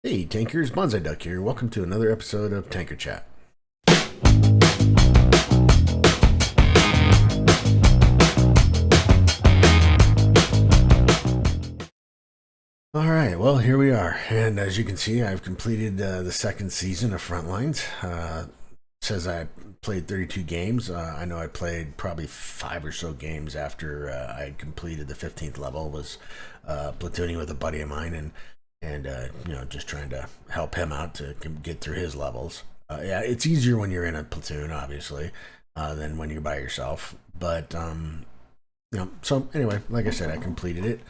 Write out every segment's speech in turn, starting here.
Hey Tankers, Bonsai Duck here. Welcome to another episode of Tanker Chat. Alright, well, here we are. And as you can see, I've completed the second season of Frontlines. Says I played 32 games. I know I played probably 5 or so games after I completed the 15th level. Was platooning with a buddy of mine and just trying to help him out to get through his levels. Yeah, it's easier when you're in a platoon, obviously, than when you're by yourself. But so anyway, like I said, I completed it.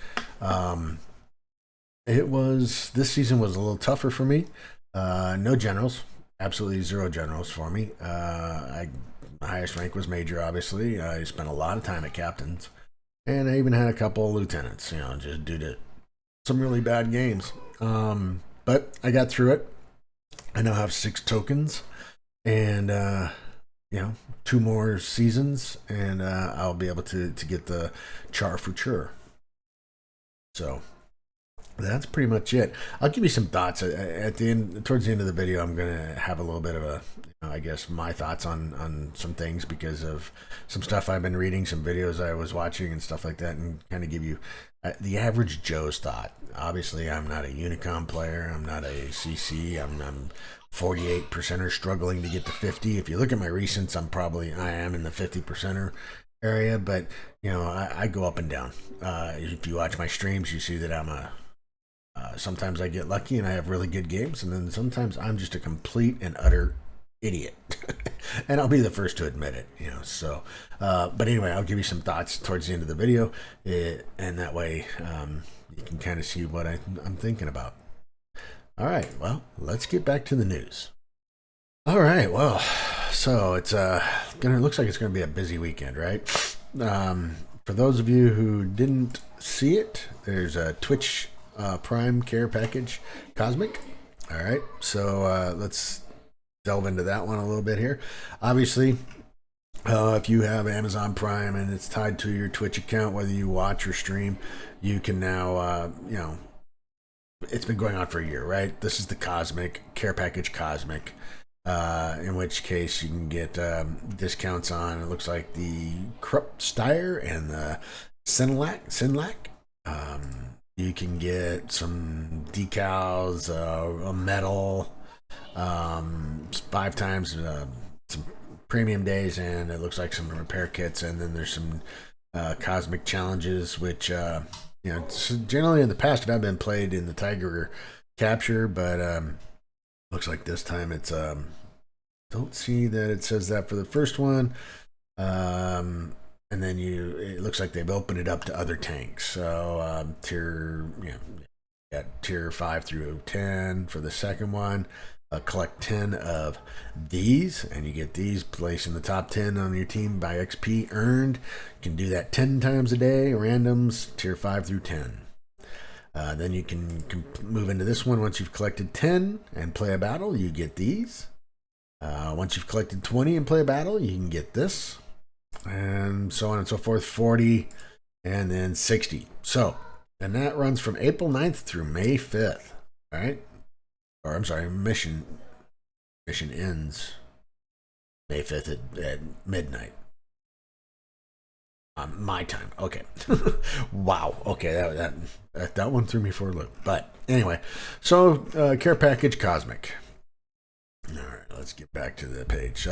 This season was a little tougher for me. No generals, absolutely zero generals for me. My highest rank was major, obviously. I spent a lot of time at captains, and I even had a couple of lieutenants. Just due to some really bad games. But I got through it. I now have 6 tokens, and 2 more seasons, and I'll be able to get the Char Future. So that's pretty much it. I'll give you some thoughts at the end. Towards the end of the video, I'm gonna have a little bit of I guess my thoughts on some things because of some stuff I've been reading, some videos I was watching, and stuff like that, and kind of give you the average Joe's thought. Obviously, I'm not a Unicom player. I'm not a CC. I'm 48 percenter struggling to get to 50. If you look at my recents, I am in the 50 percenter area, but I go up and down. If you watch my streams, you see that sometimes I get lucky and I have really good games, and then sometimes I'm just a complete and utter idiot. And I'll be the first to admit it, So, but anyway, I'll give you some thoughts towards the end of the video, and that way you can kind of see what I'm thinking about. All right, well, let's get back to the news. All right, well, so it's looks like it's gonna be a busy weekend, right? For those of you who didn't see it, there's a Twitch Prime care package Cosmic. All right, so let's delve into that one a little bit here. Obviously, if you have Amazon Prime and it's tied to your Twitch account, whether you watch or stream, you can now it's been going on for a year, right? This is the Cosmic care package Cosmic, in which case you can get discounts on, it looks like the Krupp Steyr and the Sinlac. You can get some decals, a medal, 5 times some premium days, and it looks like some repair kits. And then there's some cosmic challenges, which generally in the past have been played in the Tiger Capture, but looks like this time it's don't see that it says that for the first one. And then it looks like they've opened it up to other tanks. So tier 5 through 10 for the second one. Collect 10 of these, and you get these placed in the top 10 on your team by XP earned. You can do that 10 times a day, randoms, tier 5 through 10. Then you can move into this one. Once you've collected 10 and play a battle, you get these. Once you've collected 20 and play a battle, you can get this. And so on and so forth, 40 and then 60. So, and that runs from April 9th through May 5th. All right? Or I'm sorry, mission ends May 5th at midnight. My time. Okay. Wow. Okay, that one threw me for a loop. But anyway, so care package Cosmic. All right, let's get back to the page.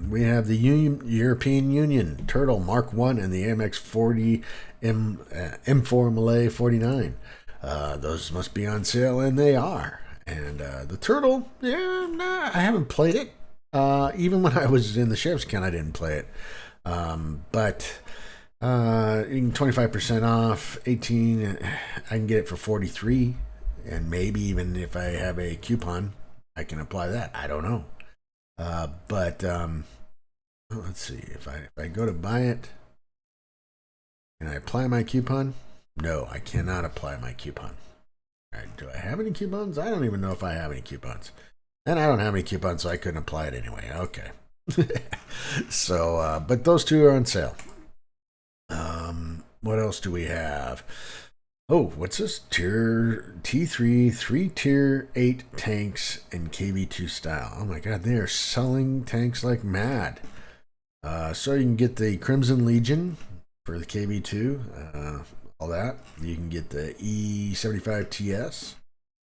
We have the European Union Turtle Mark 1 and the AMX 40 M4 Malay 49. Those must be on sale, and they are. And the Turtle, I haven't played it. Even when I was in the sheriff's account, I didn't play it. But you can 25% off, 18. I can get it for 43, and maybe even if I have a coupon, I can apply that. I don't know. But let's see. If I go to buy it, can I apply my coupon? No, I cannot apply my coupon. All right, do I have any coupons? I don't even know if I have any coupons. And I don't have any coupons, so I couldn't apply it anyway. Okay. So, but those two are on sale. What else do we have? Oh, what's this? Tier T3, 3 tier 8 tanks in KV2 style. Oh my god, they are selling tanks like mad. So you can get the Crimson Legion for the KV2, all that. You can get the E75TS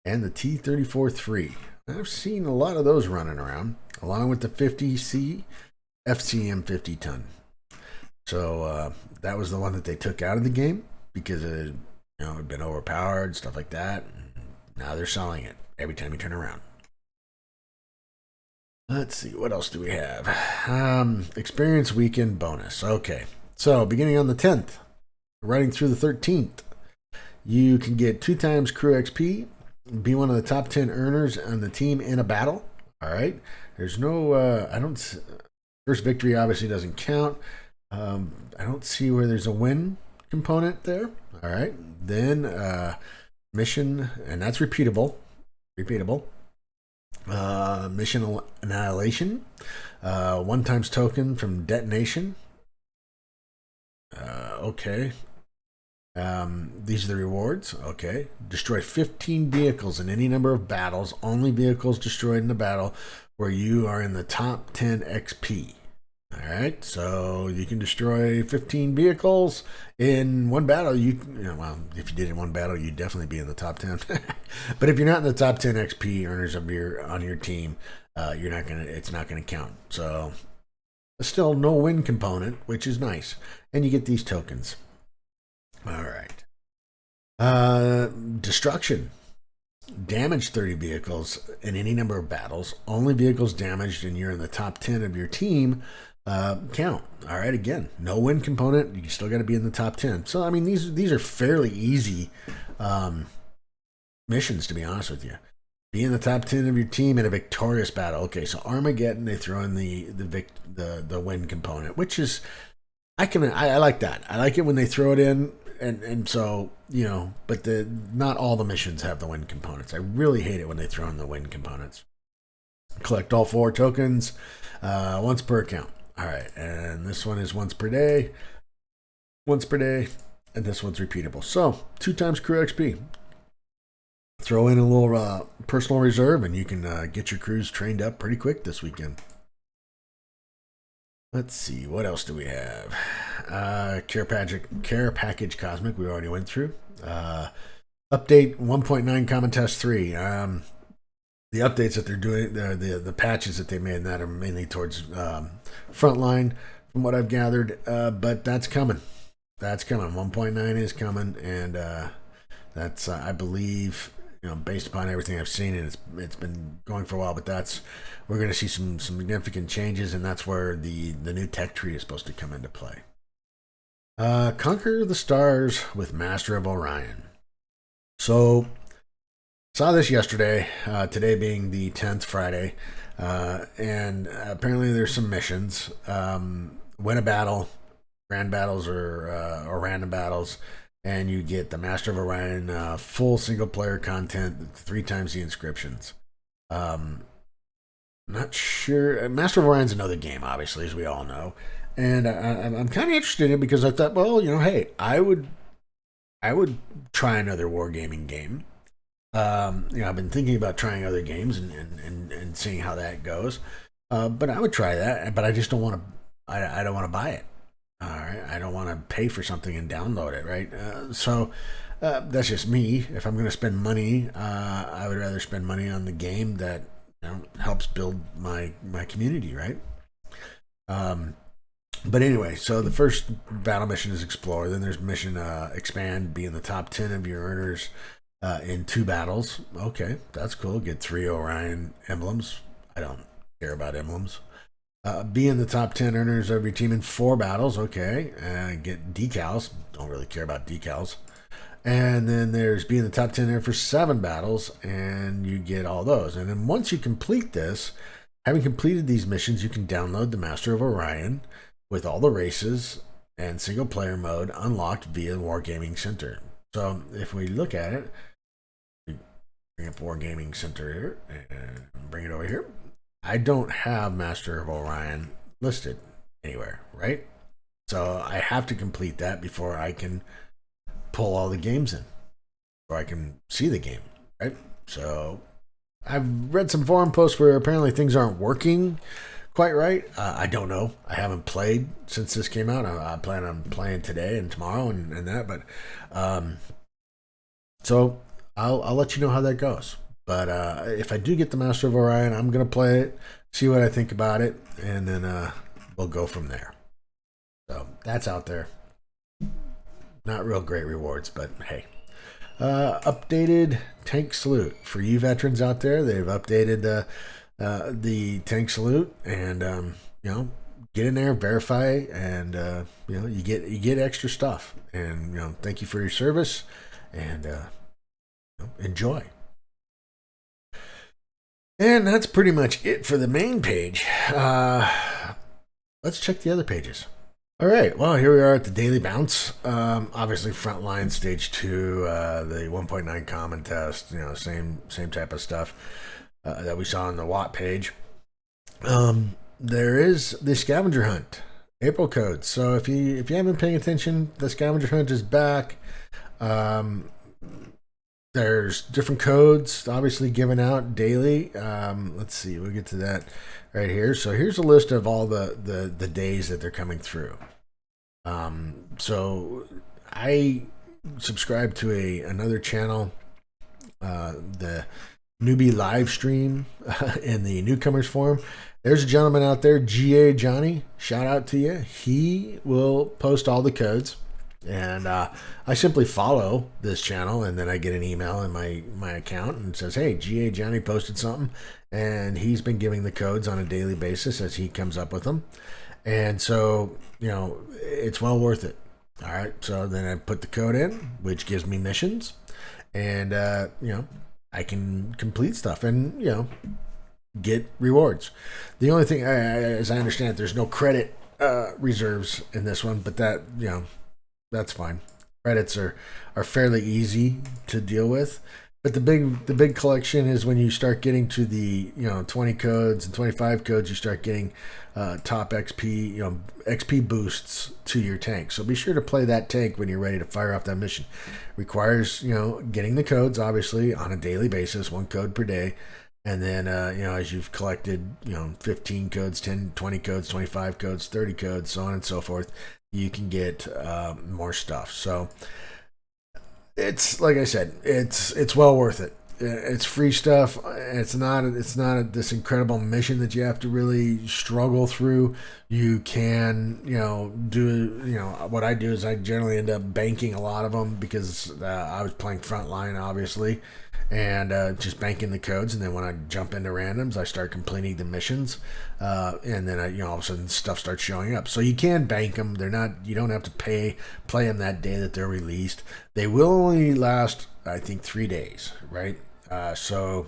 and the T34-3. I've seen a lot of those running around, along with the 50C FCM 50 ton. So that was the one that they took out of the game because it had been overpowered, stuff like that. Now they're selling it every time you turn around. Let's see, what else do we have? Experience weekend bonus. Okay, so beginning on the 10th, running through the 13th, you can get 2 times crew XP, be one of the top 10 earners on the team in a battle. All right, there's no, first victory obviously doesn't count. I don't see where there's a win component there. All right, then mission, and that's repeatable. Mission Annihilation, 1 times token from Detonation. Okay. These are the rewards. Okay. Destroy 15 vehicles in any number of battles. Only vehicles destroyed in the battle where you are in the top 10 XP. All right. So you can destroy 15 vehicles in one battle. Well, if you did it in one battle, you'd definitely be in the top 10. But if you're not in the top 10 XP earners on your team, it's not gonna count. So still no win component, which is nice, and you get these tokens. All right. Destruction. Damage 30 vehicles in any number of battles. Only vehicles damaged and you're in the top 10 of your team count. All right, again, no win component. You still got to be in the top 10. So, I mean, these are fairly easy missions, to be honest with you. Be in the top 10 of your team in a victorious battle. Okay, so Armageddon, they throw in the win component, which is, I like that. I like it when they throw it in. And so, but not all the missions have the win components. I really hate it when they throw in the win components. Collect all 4 tokens once per account. All right, and this one is once per day, and this one's repeatable. So 2 times crew XP. Throw in a little personal reserve, and you can get your crews trained up pretty quick this weekend. Let's see, what else do we have? Care package Cosmic, we already went through. Update 1.9 Common Test 3. The updates that they're doing, the patches that they made, and that are mainly towards frontline, from what I've gathered. But that's coming. 1.9 is coming, and that's I believe, based upon everything I've seen, and it's been going for a while. But we're going to see some significant changes, and that's where the new tech tree is supposed to come into play. Conquer the Stars with Master of Orion. So, saw this yesterday, today being the 10th, Friday, and apparently there's some missions. Win a battle, grand battles or random battles, and you get the Master of Orion full single-player content, 3 times the inscriptions. Not sure. Master of Orion's another game, obviously, as we all know. And I'm kind of interested in it because I thought, well, hey, I would try another wargaming game. I've been thinking about trying other games and seeing how that goes. But I would try that, but I just don't want to. I don't want to buy it. All right, I don't want to pay for something and download it. Right. So that's just me. If I'm going to spend money, I would rather spend money on the game that helps build my community. Right. But anyway, so the first battle mission is Explore. Then there's mission Expand, be in the top 10 of your earners in 2 battles. Okay, that's cool. Get 3 Orion emblems. I don't care about emblems. Be in the top 10 earners of your team in 4 battles. Okay, get decals. Don't really care about decals. And then there's be in the top 10 there for 7 battles, and you get all those. And then once you complete this, having completed these missions, you can download the Master of Orion with all the races and single player mode unlocked via Wargaming Center. So if we look at it, we bring up Wargaming Center here and bring it over here. I don't have Master of Orion listed anywhere, right? So I have to complete that before I can pull all the games in. I can see the game, right? So I've read some forum posts where apparently things aren't working quite right. I don't know. I haven't played since this came out. I plan on playing today and tomorrow and that, but so I'll let you know how that goes. But if I do get the Master of Orion, I'm gonna play it, see what I think about it, and then we'll go from there. So that's out there. Not real great rewards, but hey. Updated tank salute for you veterans out there. They've updated the tank salute, and get in there, verify, and you get extra stuff. And thank you for your service, and enjoy. And that's pretty much it for the main page. Let's check the other pages. All right, well, here we are at the Daily Bounce. Obviously, Frontline Stage 2, the 1.9 common test, same type of stuff that we saw on the Watt page. There is the Scavenger Hunt, April codes. So if you haven't been paying attention, the Scavenger Hunt is back. There's different codes, obviously, given out daily. Let's see, we'll get to that right here. So here's a list of all the days that they're coming through. So I subscribe to another channel, the Newbie Live Stream in the Newcomers Forum. There's a gentleman out there, GA Johnny. Shout out to you. He will post all the codes. And I simply follow this channel, and then I get an email in my account and it says, hey, GA Johnny posted something, and he's been giving the codes on a daily basis as he comes up with them. And so, it's well worth it. All right. So then I put the code in, which gives me missions, and, I can complete stuff and, get rewards. The only thing, as I understand it, there's no credit reserves in this one, but that, that's fine. Credits are fairly easy to deal with. But the big collection is when you start getting to the 20 codes and 25 codes, you start getting top XP XP boosts to your tank. So be sure to play that tank when you're ready to fire off that mission. Requires getting the codes obviously on a daily basis, 1 code per day, and then as you've collected 15 codes, 10, 20 codes, 25 codes, 30 codes, so on and so forth, you can get more stuff. So it's like I said, it's well worth it. It's free stuff. It's not this incredible mission that you have to really struggle through. You can do what I do is I generally end up banking a lot of them because I was playing Frontline obviously, and just banking the codes, and then when I jump into randoms, I start completing the missions, and then all of a sudden stuff starts showing up. So you can bank them. You don't have to play them that day that they're released. They will only last, I think, 3 days, right? So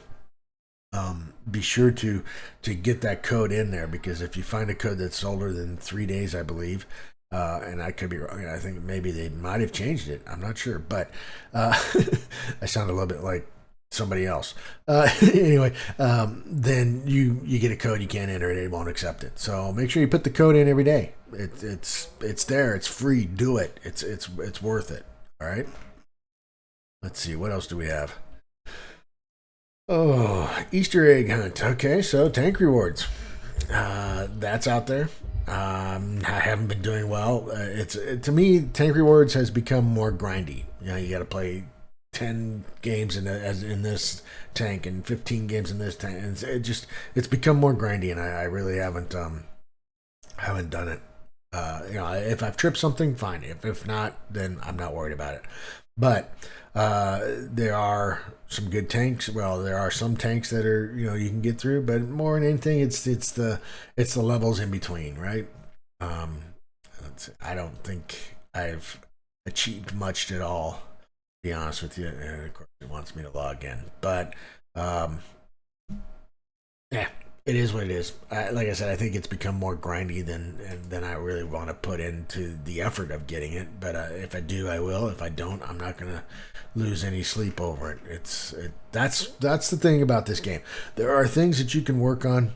be sure to get that code in there, because if you find a code that's older than 3 days, I believe, and I could be wrong, I think maybe they might have changed it, I'm not sure, but I sound a little bit like somebody else. Anyway, then you get a code, you can't enter it, it won't accept it. So make sure you put the code in every day. It's there, it's free, do it. It's worth it. All right. Let's see, what else do we have? Oh, Easter egg hunt. Okay, so tank rewards. That's out there. I haven't been doing well. To me, tank rewards has become more grindy. You got to play 10 games in this tank and 15 games in this tank, and it's become more grindy, and I really haven't done it. If I've tripped something, fine. If not, then I'm not worried about it. But there are some good tanks. Well, there are some tanks that are you can get through, but more than anything, it's the levels in between, right? I don't think I've achieved much at all, to be honest with you. And of course, it wants me to log in, but yeah, it is what it is. Like I said, I think it's become more grindy than I really want to put into the effort of getting it. But if I do, I will. If I don't, I'm not gonna lose any sleep over it. That's the thing about this game. There are things that you can work on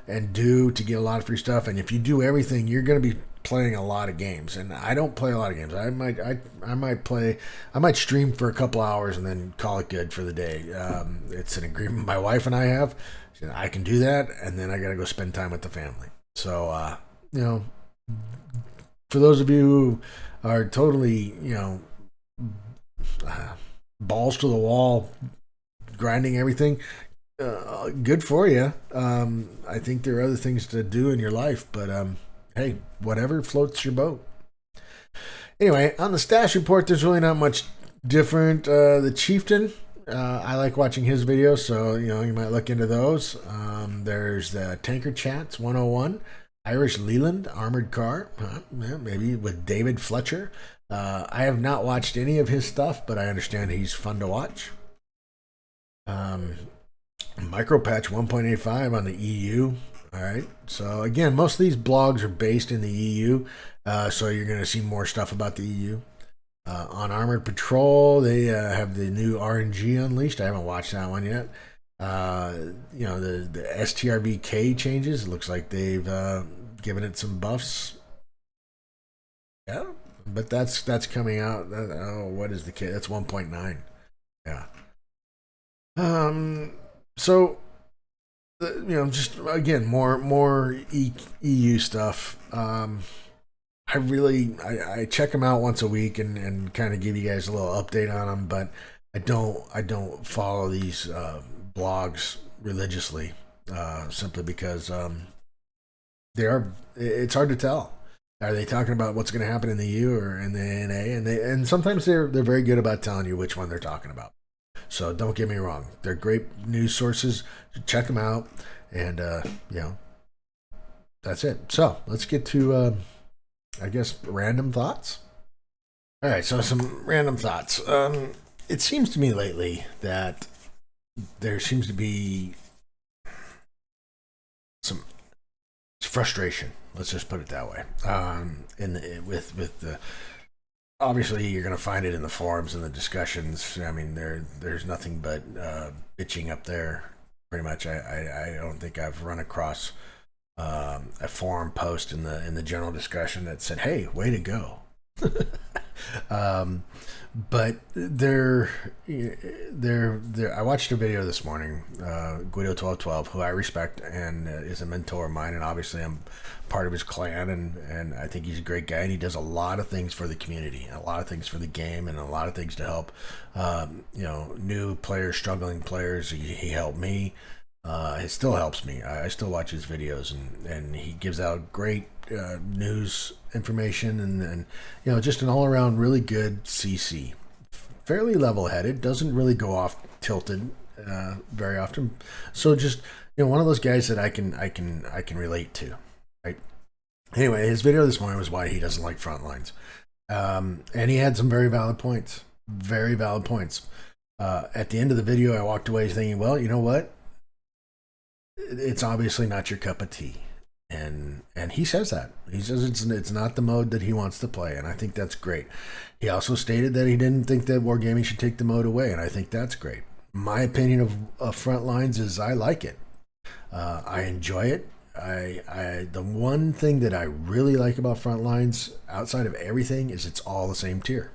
and do to get a lot of free stuff, and if you do everything, you're gonna be playing a lot of games, and I don't play a lot of games. I might stream for a couple hours and then call it good for the day. It's an agreement my wife and I have. I can do that, and then I got to go spend time with the family. So, for those of you who are totally, balls to the wall, grinding everything, good for you. I think there are other things to do in your life, but hey, whatever floats your boat. Anyway, on the stash report, there's really not much different. The Chieftain, I like watching his videos, so you might look into those. There's the Tanker Chats 101, Irish Leland Armored Car, maybe with David Fletcher. I have not watched any of his stuff, but I understand he's fun to watch. Micropatch 1.85 on the EU. All right. So again, most of these blogs are based in the EU, so you're going to see more stuff about the EU. On Armored Patrol, they have the new RNG Unleashed. I haven't watched that one yet. The STRBK changes. It looks like they've given it some buffs. Yeah, but that's coming out. What is the K? That's 1.9. Yeah. So, just again, more EU stuff. I check them out once a week and kind of give you guys a little update on them, but I don't follow these blogs religiously, simply because it's hard to tell. Are they talking about what's going to happen in the EU or in the NA? And sometimes they're very good about telling you which one they're talking about. So don't get me wrong; they're great news sources. Check them out, and that's it. So let's get to random thoughts. All right, so some random thoughts. It seems to me lately that there seems to be some frustration. Let's just put it that way. With the obviously you're going to find it in the forums and the discussions. I mean, there's nothing but bitching up there. Pretty much, I don't think I've run across a forum post in the general discussion that said, "Hey, way to go." But I watched a video this morning, Guido1212, who I respect and is a mentor of mine, and obviously I'm part of his clan, and I think he's a great guy, and he does a lot of things for the community, a lot of things for the game, and a lot of things to help new players, struggling players. He helped me. It still helps me. I still watch his videos, and he gives out great news information, and just an all-around really good CC. Fairly level-headed, doesn't really go off tilted very often. So just one of those guys that I can relate to. Right. Anyway, his video this morning was why he doesn't like front lines, and he had some very valid points. Very valid points. At the end of the video, I walked away thinking, well, you know what? It's obviously not your cup of tea, and he says that. He says it's not the mode that he wants to play, and I think that's great. He also stated that he didn't think that Wargaming should take the mode away, and I think that's great. My opinion of front lines is I like it. I enjoy it. The one thing that I really like about front lines, outside of everything, is it's all the same tier.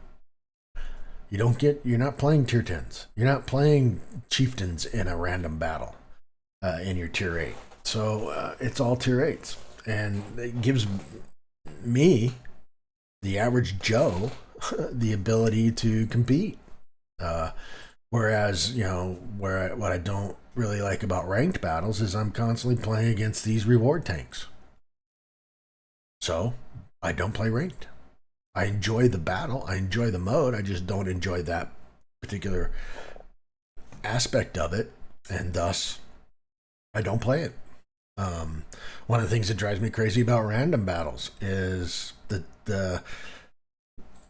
You're not playing tier 10s. You're not playing chieftains in a random battle. In your tier 8. So it's all tier 8s. And it gives me, the average Joe, the ability to compete. Whereas, what I don't really like about ranked battles is I'm constantly playing against these reward tanks. So I don't play ranked. I enjoy the battle. I enjoy the mode. I just don't enjoy that particular aspect of it. And thus, I don't play it. One of the things that drives me crazy about random battles is the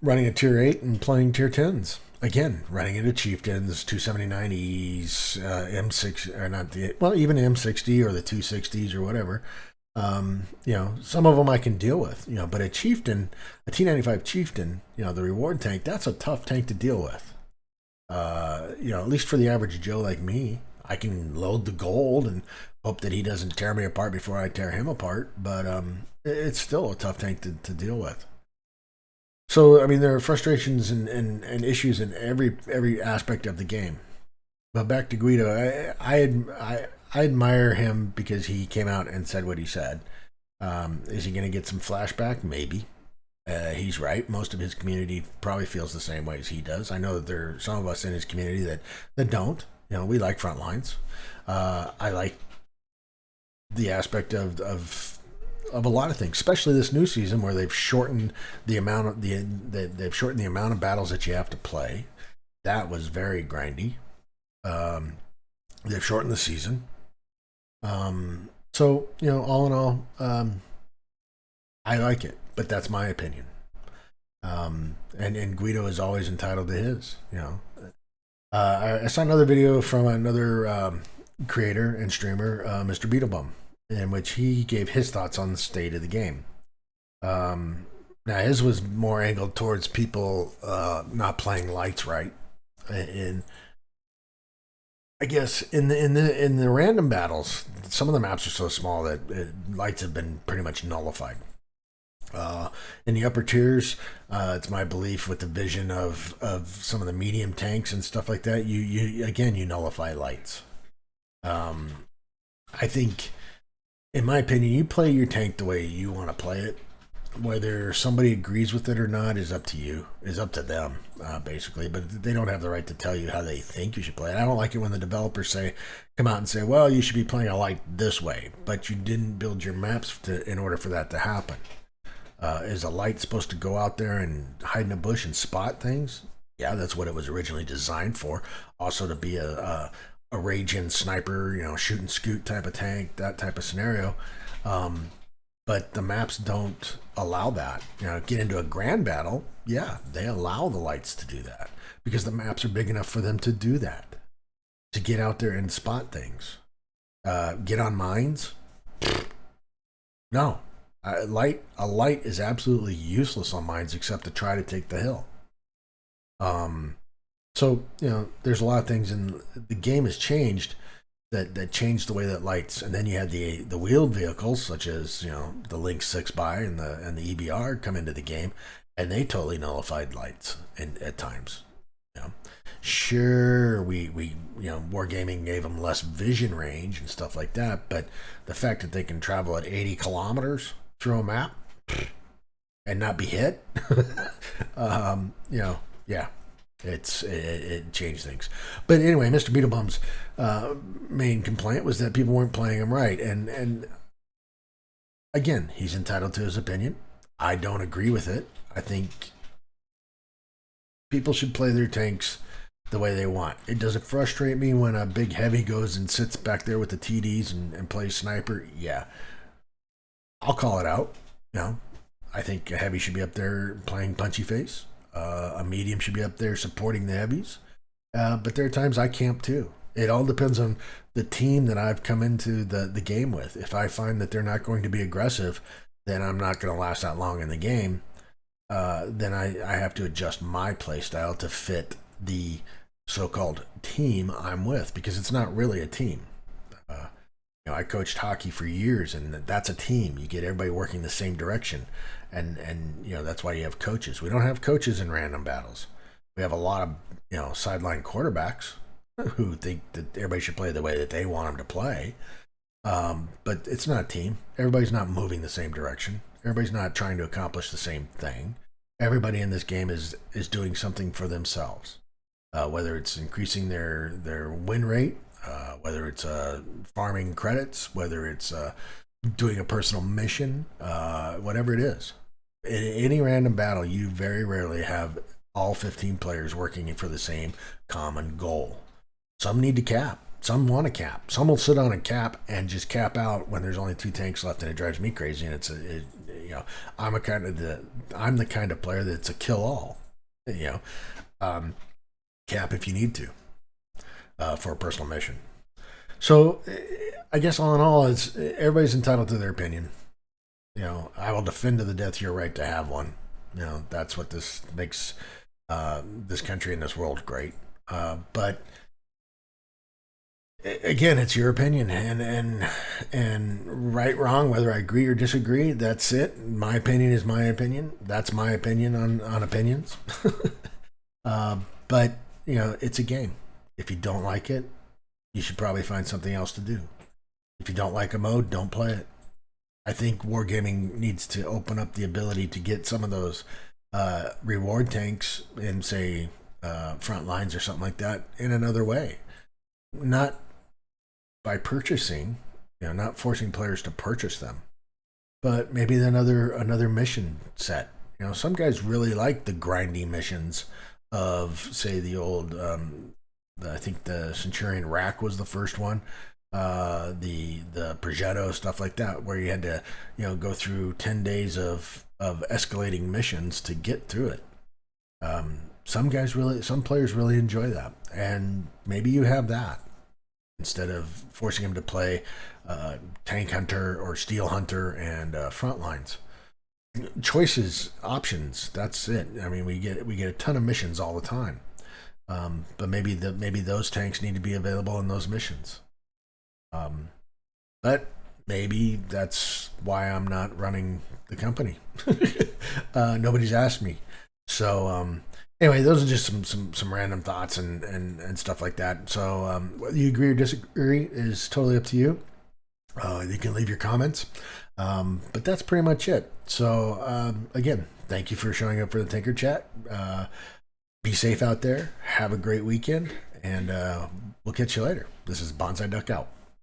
running a tier 8 and playing tier 10s. Again, running into chieftains, 279Es, M6, or not even M60 or the 260s or whatever. Some of them I can deal with, but a chieftain, a T95 chieftain, the reward tank, that's a tough tank to deal with. At least for the average Joe like me. I can load the gold and hope that he doesn't tear me apart before I tear him apart. But it's still a tough tank to deal with. So I mean, there are frustrations and issues in every aspect of the game. But back to Guido, I admire him because he came out and said what he said. Is he going to get some flashback? Maybe. He's right. Most of his community probably feels the same way as he does. I know that there are some of us in his community that don't. You know, we like front lines. I like the aspect of a lot of things, especially this new season where they've shortened the amount of they've shortened the amount of battles that you have to play. That was very grindy. They've shortened the season. So you know, all in all, I like it, but that's my opinion. And Guido is always entitled to his. You know, I saw another video from another creator and streamer, Mr. Beetlebum, in which he gave his thoughts on the state of the game. Now his was more angled towards people not playing lights right, and I guess in the random battles, some of the maps are so small that lights have been pretty much nullified. In the upper tiers, it's my belief with the vision of some of the medium tanks and stuff like that. You nullify lights. I think, in my opinion, you play your tank the way you want to play it. Whether somebody agrees with it or not is up to you. Is up to them, basically. But they don't have the right to tell you how they think you should play it. I don't like it when the developers come out and say, "Well, you should be playing a light this way," but you didn't build your maps in order for that to happen. Is a light supposed to go out there and hide in a bush and spot things? Yeah, that's what it was originally designed for. Also to be a rage-in sniper, you know, shoot and scoot type of tank, that type of scenario. But the maps don't allow that. You know, get into a grand battle, yeah, they allow the lights to do that because the maps are big enough for them to do that, to get out there and spot things. Get on mines? No. A light is absolutely useless on mines except to try to take the hill. So you know, there's a lot of things, and the game has changed that changed the way that lights. And then you had the wheeled vehicles such as, you know, the Lynx 6x and the EBR come into the game, and they totally nullified lights at times. You know, sure, we you know, Wargaming gave them less vision range and stuff like that, but the fact that they can travel at 80 kilometers through a map and not be hit, you know, yeah, it changed things. But anyway, Mr. Beetlebum's main complaint was that people weren't playing him right, and again, he's entitled to his opinion. I don't agree with it. I think people should play their tanks the way they want. It doesn't frustrate me when a big heavy goes and sits back there with the TDs and plays sniper. Yeah, I'll call it out. You know, I think a heavy should be up there playing punchy face. A medium should be up there supporting the heavies. But there are times I camp too. It all depends on the team that I've come into the game with. If I find that they're not going to be aggressive, then I'm not going to last that long in the game. Then I have to adjust my play style to fit the so-called team I'm with, because it's not really a team. You know, I coached hockey for years, and that's a team. You get everybody working the same direction, and you know, that's why you have coaches. We don't have coaches in random battles. We have a lot of, you know, sideline quarterbacks who think that everybody should play the way that they want them to play. But it's not a team. Everybody's not moving the same direction. Everybody's not trying to accomplish the same thing. Everybody in this game is doing something for themselves. Whether it's increasing their win rate, whether it's farming credits, whether it's doing a personal mission, whatever it is. In any random battle, you very rarely have all 15 players working for the same common goal. Some need to cap. Some want to cap. Some will sit on a cap and just cap out when there's only 2 tanks left, and it drives me crazy. And you know, I'm the kind of player that's a kill all. You know, cap if you need to for a personal mission. So I guess all in all, it's everybody's entitled to their opinion. You know, I will defend to the death your right to have one. You know, that's what this makes this country and this world great. But again, it's your opinion, and right, wrong, whether I agree or disagree, that's it. My opinion is my opinion. That's my opinion on opinions. But it's a game. If you don't like it, you should probably find something else to do. If you don't like a mode, don't play it. I think wargaming needs to open up the ability to get some of those reward tanks in, say, front lines or something like that in another way. Not by purchasing, not forcing players to purchase them, but maybe another mission set. Some guys really like the grindy missions of, say, the old. I think the Centurion Rack was the first one. The Progetto, stuff like that, where you had to go through 10 days of escalating missions to get through it. Some players really enjoy that, and maybe you have that instead of forcing them to play Tank Hunter or Steel Hunter and front lines. Choices, options, that's it. I mean, we get a ton of missions all the time, but maybe those tanks need to be available in those missions. But maybe that's why I'm not running the company. Nobody's asked me. So anyway, those are just some random thoughts and stuff like that. So whether you agree or disagree is totally up to you. You can leave your comments. But that's pretty much it. So again, thank you for showing up for the Tinker Chat. Be safe out there. Have a great weekend, and we'll catch you later. This is Bonsai Duck out.